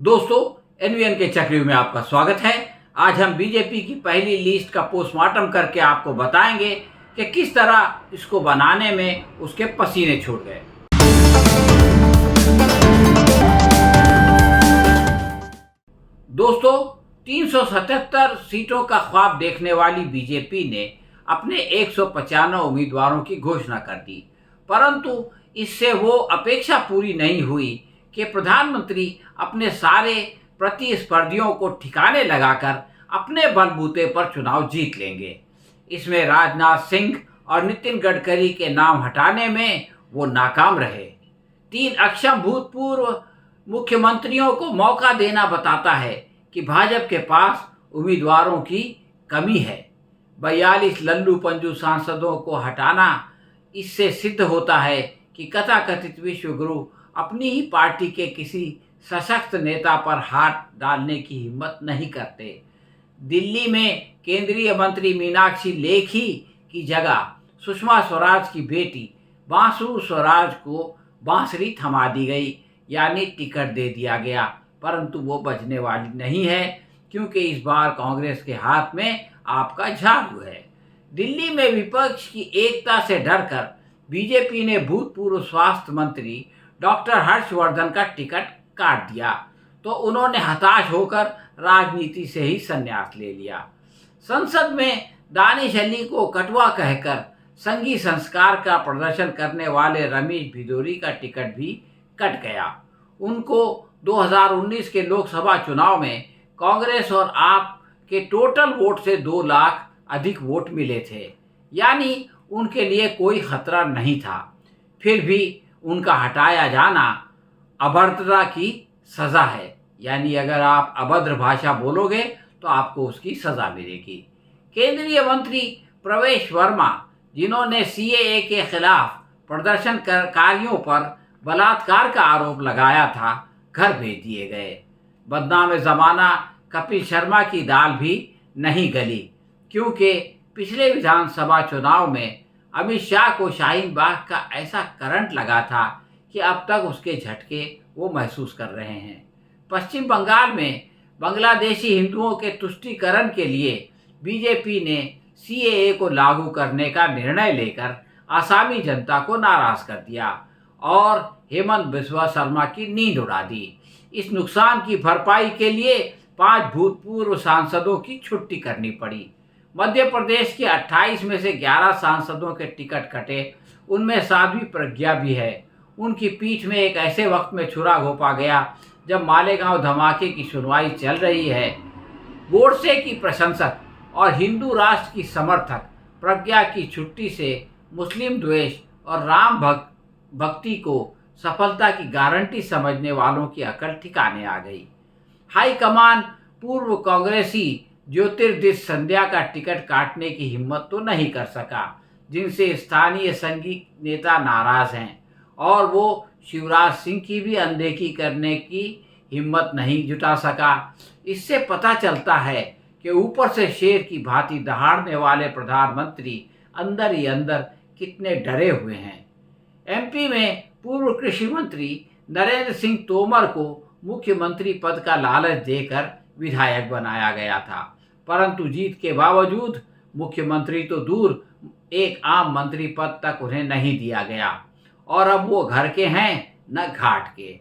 दोस्तों, एनवीएन के चक्रव्यूह में आपका स्वागत है। आज हम बीजेपी की पहली लिस्ट का पोस्टमार्टम करके आपको बताएंगे कि किस तरह इसको बनाने में उसके पसीने छूट गए। दोस्तों, 377 सीटों का ख्वाब देखने वाली बीजेपी ने अपने 195 उम्मीदवारों की घोषणा कर दी, परंतु इससे वो अपेक्षा पूरी नहीं हुई कि प्रधानमंत्री अपने सारे प्रतिस्पर्धियों को ठिकाने लगाकर अपने बलबूते पर चुनाव जीत लेंगे। इसमें राजनाथ सिंह और नितिन गडकरी के नाम हटाने में वो नाकाम रहे। 3 अक्षम भूतपूर्व मुख्यमंत्रियों को मौका देना बताता है कि भाजपा के पास उम्मीदवारों की कमी है। 42 लल्लू पंजू सांसदों को हटाना, इससे सिद्ध होता है कि कथाकथित विश्वगुरु अपनी ही पार्टी के किसी सशक्त नेता पर हाथ डालने की हिम्मत नहीं करते। दिल्ली में केंद्रीय मंत्री मीनाक्षी लेखी की जगह सुषमा स्वराज की बेटी बांसुरी स्वराज को बांसुरी थमा दी गई, यानी टिकट दे दिया गया, परंतु वो बचने वाली नहीं है क्योंकि इस बार कांग्रेस के हाथ में आपका झाड़ू है। दिल्ली में विपक्ष की एकता से डरकर बीजेपी ने भूतपूर्व स्वास्थ्य मंत्री डॉक्टर हर्षवर्धन का टिकट काट दिया, तो उन्होंने हताश होकर राजनीति से ही संन्यास ले लिया। संसद में दानिश अली को कटवा कहकर संघी संस्कार का प्रदर्शन करने वाले रमेश भिदोरी का टिकट भी कट गया। उनको 2019 के लोकसभा चुनाव में कांग्रेस और आप के टोटल वोट से 2 लाख अधिक वोट मिले थे, यानी उनके लिए कोई खतरा नहीं था। फिर भी उनका हटाया जाना अभद्रता की सज़ा है, यानी अगर आप अभद्र भाषा बोलोगे तो आपको उसकी सज़ा मिलेगी। केंद्रीय मंत्री प्रवेश वर्मा, जिन्होंने सीएए के खिलाफ प्रदर्शनकारियों पर बलात्कार का आरोप लगाया था, घर भेज दिए गए। बदनाम ज़माना कपिल शर्मा की दाल भी नहीं गली, क्योंकि पिछले विधानसभा चुनाव में अमित शाह को शाहीन बाग का ऐसा करंट लगा था कि अब तक उसके झटके वो महसूस कर रहे हैं। पश्चिम बंगाल में बांग्लादेशी हिंदुओं के तुष्टीकरण के लिए बीजेपी ने सीएए को लागू करने का निर्णय लेकर आसामी जनता को नाराज कर दिया और हेमंत बिस्वा शर्मा की नींद उड़ा दी। इस नुकसान की भरपाई के लिए 5 भूतपूर्व सांसदों की छुट्टी करनी पड़ी। मध्य प्रदेश के 28 में से 11 सांसदों के टिकट कटे, उनमें साध्वी प्रज्ञा भी है। उनकी पीठ में एक ऐसे वक्त में छुरा घोंपा गया जब मालेगांव धमाके की सुनवाई चल रही है। गोडसे की प्रशंसक और हिंदू राष्ट्र की समर्थक प्रज्ञा की छुट्टी से मुस्लिम द्वेष और राम भक्ति को सफलता की गारंटी समझने वालों की अकल ठिकाने आ गई। हाईकमान पूर्व कांग्रेसी ज्योतिर्दित्य सिंधिया का टिकट काटने की हिम्मत तो नहीं कर सका, जिनसे स्थानीय संघी नेता नाराज हैं, और वो शिवराज सिंह की भी अनदेखी करने की हिम्मत नहीं जुटा सका। इससे पता चलता है कि ऊपर से शेर की भांति दहाड़ने वाले प्रधानमंत्री अंदर ही अंदर कितने डरे हुए हैं। एमपी में पूर्व कृषि मंत्री नरेंद्र सिंह तोमर को मुख्यमंत्री पद का लालच देकर विधायक बनाया गया था, परंतु जीत के बावजूद मुख्यमंत्री तो दूर, एक आम मंत्री पद तक उन्हें नहीं दिया गया, और अब वो घर के हैं न घाट के।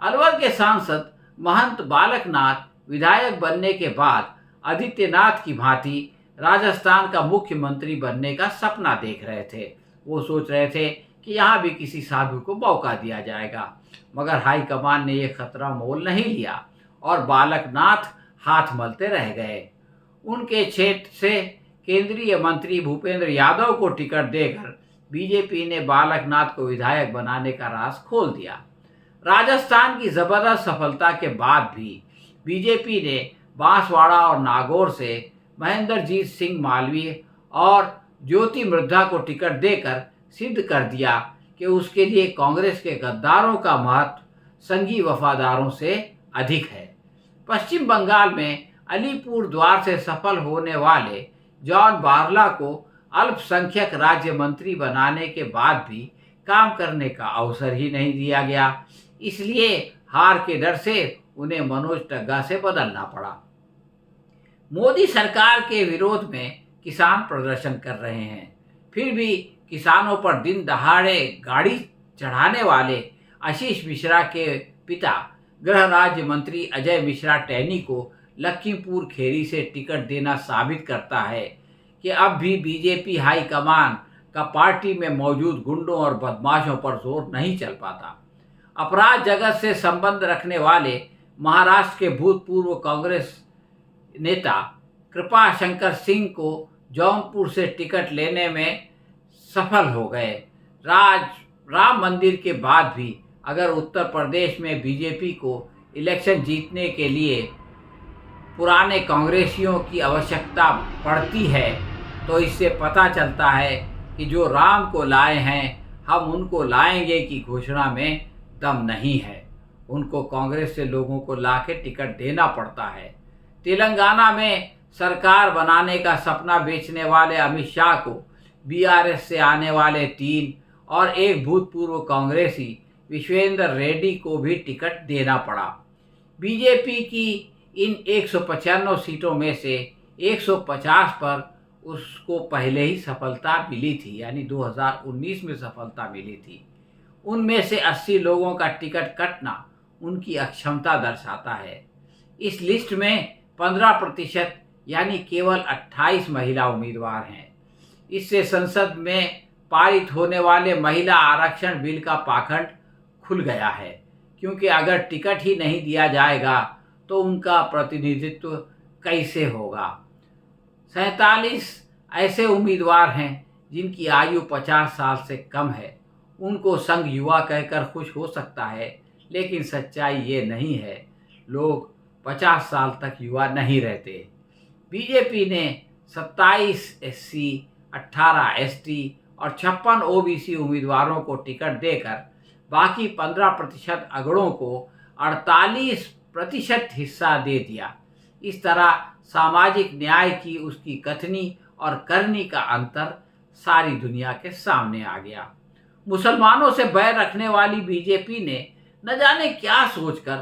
अलवर के सांसद महंत बालकनाथ विधायक बनने के बाद आदित्यनाथ की भांति राजस्थान का मुख्यमंत्री बनने का सपना देख रहे थे। वो सोच रहे थे कि यहाँ भी किसी साधु को मौका दिया जाएगा, मगर हाईकमान ने ये खतरा मोल नहीं लिया और बालकनाथ हाथ मलते रह गए। उनके क्षेत्र से केंद्रीय मंत्री भूपेंद्र यादव को टिकट देकर बीजेपी ने बालकनाथ को विधायक बनाने का राज खोल दिया। राजस्थान की जबरदस्त सफलता के बाद भी बीजेपी ने बांसवाड़ा और नागौर से महेंद्रजीत सिंह मालवीय और ज्योति मृधा को टिकट देकर सिद्ध कर दिया कि उसके लिए कांग्रेस के गद्दारों का महत्व संघी वफादारों से अधिक है। पश्चिम बंगाल में अलीपुर द्वार से सफल होने वाले जॉन बारला को अल्पसंख्यक राज्य मंत्री बनाने के बाद भी काम करने का अवसर ही नहीं दिया गया, इसलिए हार के डर से उन्हें मनोज टग्गा से बदलना पड़ा। मोदी सरकार के विरोध में किसान प्रदर्शन कर रहे हैं, फिर भी किसानों पर दिन दहाड़े गाड़ी चढ़ाने वाले आशीष मिश्रा के पिता गृह राज्य मंत्री अजय मिश्रा टैनी को लखीमपुर खीरी से टिकट देना साबित करता है कि अब भी बीजेपी हाईकमान का पार्टी में मौजूद गुंडों और बदमाशों पर जोर नहीं चल पाता। अपराध जगत से संबंध रखने वाले महाराष्ट्र के भूतपूर्व कांग्रेस नेता कृपा शंकर सिंह को जौनपुर से टिकट लेने में सफल हो गए। राम मंदिर के बाद भी अगर उत्तर प्रदेश में बीजेपी को इलेक्शन जीतने के लिए पुराने कांग्रेसियों की आवश्यकता पड़ती है तो इससे पता चलता है कि जो राम को लाए हैं हम उनको लाएंगे की घोषणा में दम नहीं है। उनको कांग्रेस से लोगों को लाके टिकट देना पड़ता है। तेलंगाना में सरकार बनाने का सपना बेचने वाले अमित शाह को बीआरएस से आने वाले 3 और एक भूतपूर्व कांग्रेसी विश्वेंद्र रेड्डी को भी टिकट देना पड़ा। बीजेपी की इन 195 सीटों में से 150 पर उसको पहले ही सफलता मिली थी, यानी 2019 में सफलता मिली थी। उनमें से 80 लोगों का टिकट कटना उनकी अक्षमता दर्शाता है। इस लिस्ट में 15% यानी केवल 28 महिला उम्मीदवार हैं। इससे संसद में पारित होने वाले महिला आरक्षण बिल का पाखंड खुल गया है, क्योंकि अगर टिकट ही नहीं दिया जाएगा तो उनका प्रतिनिधित्व कैसे होगा। 47 ऐसे उम्मीदवार हैं जिनकी आयु 50 साल से कम है। उनको संघ युवा कहकर खुश हो सकता है, लेकिन सच्चाई ये नहीं है। लोग 50 साल तक युवा नहीं रहते। बीजेपी ने 27 एससी, 18 एसटी और 56 ओबीसी उम्मीदवारों को टिकट देकर बाकी 15% अगड़ों को 48% हिस्सा दे दिया। इस तरह सामाजिक न्याय की उसकी कथनी और करनी का अंतर सारी दुनिया के सामने आ गया। मुसलमानों से बैर रखने वाली बीजेपी ने न जाने क्या सोचकर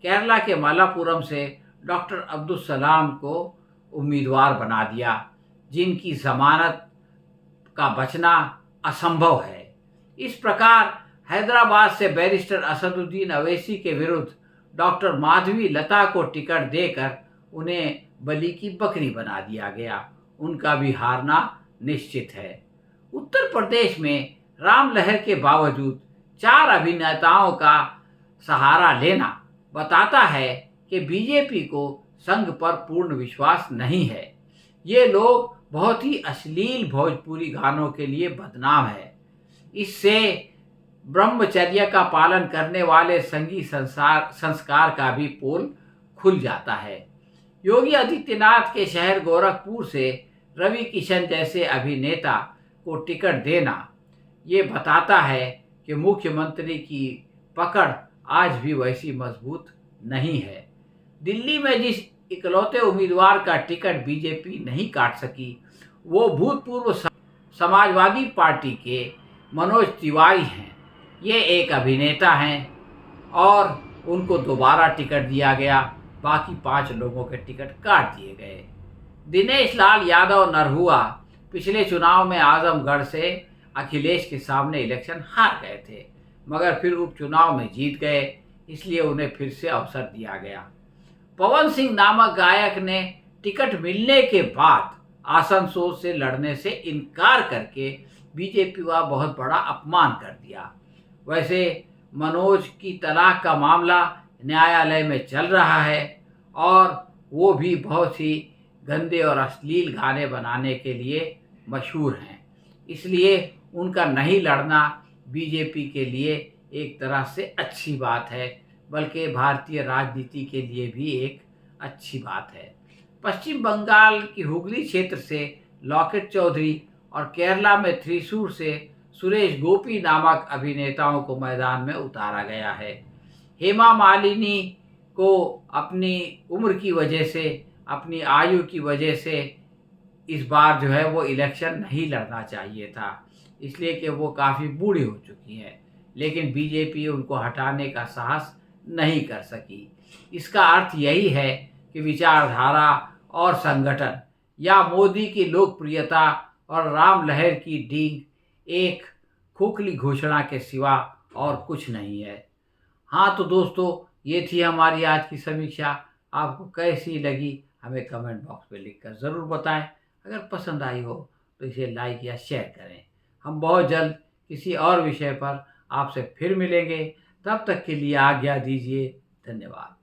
केरला के मलापुरम से डॉक्टर अब्दुल सलाम को उम्मीदवार बना दिया, जिनकी जमानत का बचना असंभव है। इस प्रकार हैदराबाद से बैरिस्टर असदुद्दीन अवैसी के विरुद्ध डॉक्टर माधवी लता को टिकट देकर उन्हें बलि की बकरी बना दिया गया। उनका भी हारना निश्चित है। उत्तर प्रदेश में राम लहर के बावजूद 4 अभिनेताओं का सहारा लेना बताता है कि बीजेपी को संघ पर पूर्ण विश्वास नहीं है। ये लोग बहुत ही अश्लील भोजपुरी गानों के लिए बदनाम है। इससे ब्रह्मचर्य का पालन करने वाले संघी संस्कार का भी पोल खुल जाता है। योगी आदित्यनाथ के शहर गोरखपुर से रवि किशन जैसे अभिनेता को टिकट देना ये बताता है कि मुख्यमंत्री की पकड़ आज भी वैसी मजबूत नहीं है। दिल्ली में जिस इकलौते उम्मीदवार का टिकट बीजेपी नहीं काट सकी वो भूतपूर्व समाजवादी पार्टी के मनोज तिवारी हैं। ये एक अभिनेता हैं और उनको दोबारा टिकट दिया गया। बाकी 5 लोगों के टिकट काट दिए गए। दिनेश लाल यादव नरहुआ पिछले चुनाव में आजमगढ़ से अखिलेश के सामने इलेक्शन हार गए थे, मगर फिर उपचुनाव में जीत गए, इसलिए उन्हें फिर से अवसर दिया गया। पवन सिंह नामक गायक ने टिकट मिलने के बाद आसनसोल से लड़ने से इनकार करके बीजेपी का बहुत बड़ा अपमान कर दिया। वैसे मनोज की तलाक का मामला न्यायालय में चल रहा है और वो भी बहुत ही गंदे और अश्लील गाने बनाने के लिए मशहूर हैं, इसलिए उनका नहीं लड़ना बीजेपी के लिए एक तरह से अच्छी बात है, बल्कि भारतीय राजनीति के लिए भी एक अच्छी बात है। पश्चिम बंगाल की हुगली क्षेत्र से लॉकेट चौधरी और केरला में थ्रिसूर से सुरेश गोपी नामक अभिनेताओं को मैदान में उतारा गया है। हेमा मालिनी को अपनी उम्र की वजह से, अपनी आयु की वजह से इस बार जो है वो इलेक्शन नहीं लड़ना चाहिए था, इसलिए कि वो काफ़ी बूढ़ी हो चुकी हैं, लेकिन बीजेपी उनको हटाने का साहस नहीं कर सकी। इसका अर्थ यही है कि विचारधारा और संगठन या मोदी की लोकप्रियता और राम लहर की डींग एक खोखली घोषणा के सिवा और कुछ नहीं है। हाँ तो दोस्तों, ये थी हमारी आज की समीक्षा। आपको कैसी लगी हमें कमेंट बॉक्स में लिखकर ज़रूर बताएं। अगर पसंद आई हो तो इसे लाइक या शेयर करें। हम बहुत जल्द किसी और विषय पर आपसे फिर मिलेंगे। तब तक के लिए आज्ञा दीजिए। धन्यवाद।